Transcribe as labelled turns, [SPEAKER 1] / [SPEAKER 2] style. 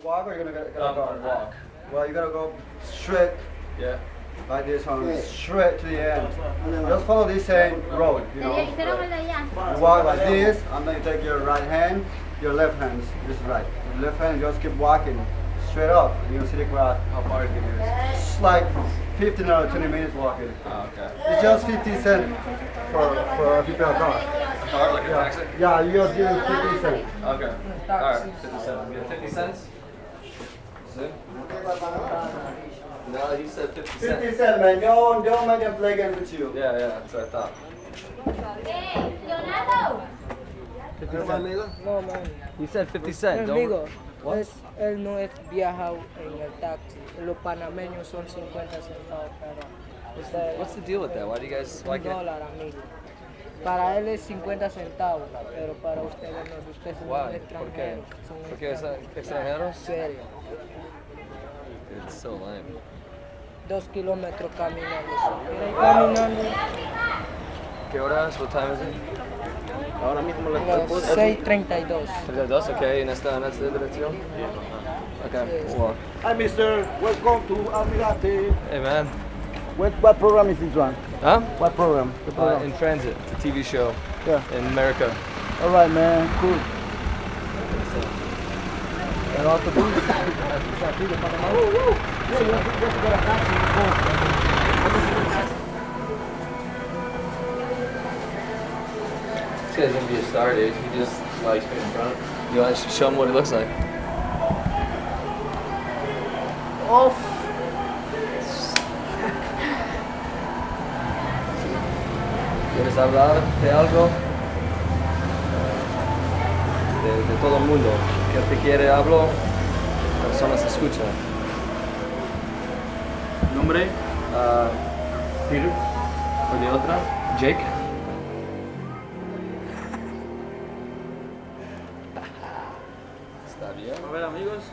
[SPEAKER 1] Walk or you're gonna
[SPEAKER 2] Gotta walk.
[SPEAKER 1] Well, you gotta go straight
[SPEAKER 2] Yeah.
[SPEAKER 1] like this one, straight to the end. Just follow this same road, you know. You walk like this, and then you take your right hand, your left hand, this is right. Your left hand, just keep walking straight up. And you'll see the crowd.
[SPEAKER 2] How far is it?
[SPEAKER 1] It's like 15 or 20 minutes walking.
[SPEAKER 2] Oh, okay.
[SPEAKER 1] It's just 50 cents for if you pay a car.
[SPEAKER 2] Car, like a taxi?
[SPEAKER 1] Yeah, you just give 50 cents.
[SPEAKER 2] Okay. Alright, 50 cents. We have 50 cents? See? No, he said 50 cents.
[SPEAKER 1] 50 cents, man. Don't make them play games with you.
[SPEAKER 2] Yeah, that's what I thought.
[SPEAKER 3] No, man.
[SPEAKER 2] He said 50 cents.
[SPEAKER 3] Amigo,
[SPEAKER 2] What?
[SPEAKER 3] él no es viajado en el taxi. Los panameños son 50 centavos, pero
[SPEAKER 2] What's the deal with that? Why do you guys like it?
[SPEAKER 3] $1, amigo. Para él es 50 centavos, pero para ustedes no. Ustedes son
[SPEAKER 2] Why? ¿Por qué?
[SPEAKER 3] extranjeros. Son
[SPEAKER 2] ¿Porque es extranjeros?
[SPEAKER 3] serio.
[SPEAKER 2] It's so lame.
[SPEAKER 3] 2 kilómetros caminando. Si quieren caminando,
[SPEAKER 2] ¿Qué horas? What time is it?
[SPEAKER 4] Ahora mismo
[SPEAKER 3] las 6:32.
[SPEAKER 2] 32, okay. ¿En esta dirección? Okay, we'll walk.
[SPEAKER 4] Hi, mister. Welcome to Almirante.
[SPEAKER 2] Hey, man.
[SPEAKER 4] What program is this one?
[SPEAKER 2] Huh?
[SPEAKER 4] What program? The program.
[SPEAKER 2] In Transit, the TV show
[SPEAKER 4] Yeah.
[SPEAKER 2] in America.
[SPEAKER 4] All right, man. Cool. And also do this de Panamá. Yeah, you have to get a taxi and go.
[SPEAKER 2] This guy's gonna be a star, dude. He just likes being in front. You want to show him what he looks like?
[SPEAKER 4] Off.
[SPEAKER 2] ¿Quieres hablar de algo? De todo el mundo. Que te quiere hablo, personas escuchan.
[SPEAKER 4] Nombre.
[SPEAKER 2] Peter. ¿O de otra? Jake. Está bien.
[SPEAKER 4] A ver, amigos.